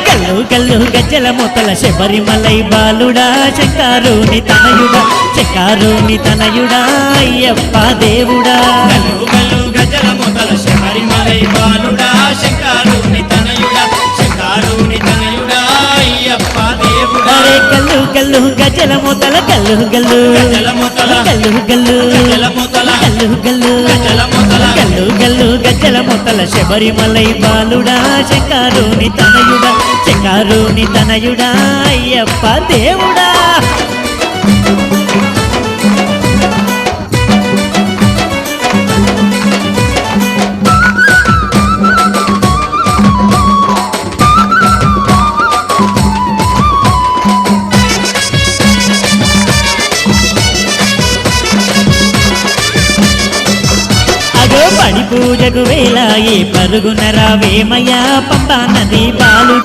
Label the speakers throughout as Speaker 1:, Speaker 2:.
Speaker 1: గల్లు గల్లు గజ్జల మొతల శబరిమలై బాలుడా శంకారుని తనయుడా శంకారుని తనయుడా అయ్యప్ప దేవుడా
Speaker 2: గల్లు గల్లు గజ్జల మొతల శబరిమలై బాలుడా శంకారుని తనయుడా శంకారుని తనయుడా అయ్యప్ప దేవుడా
Speaker 1: గల్లు గల్లు గజ్జల మొతల గల్లు గల్లు
Speaker 2: గజ్జల మొతల
Speaker 1: గల్లు గల్లు
Speaker 2: గజ్జల మొతల
Speaker 1: గల్లు గల్లు
Speaker 2: గజ్జల మొతల
Speaker 1: గల్లు గల్లు గజ్జల మొతల శబరిమలై బాలుడా శంకారుని తనయుడా శంకారుని తనయుడా అయ్యప్ప దేవుడా పడి పూజకు వేలాయే పరుగున రావేమయ్యా పంబా నది బాలు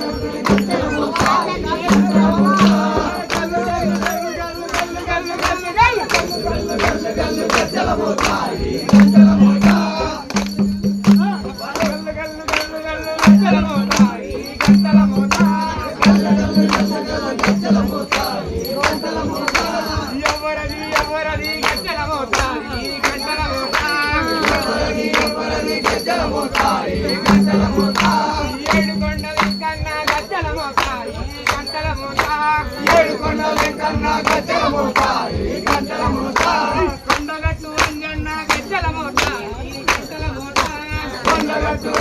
Speaker 3: కొండగట్టు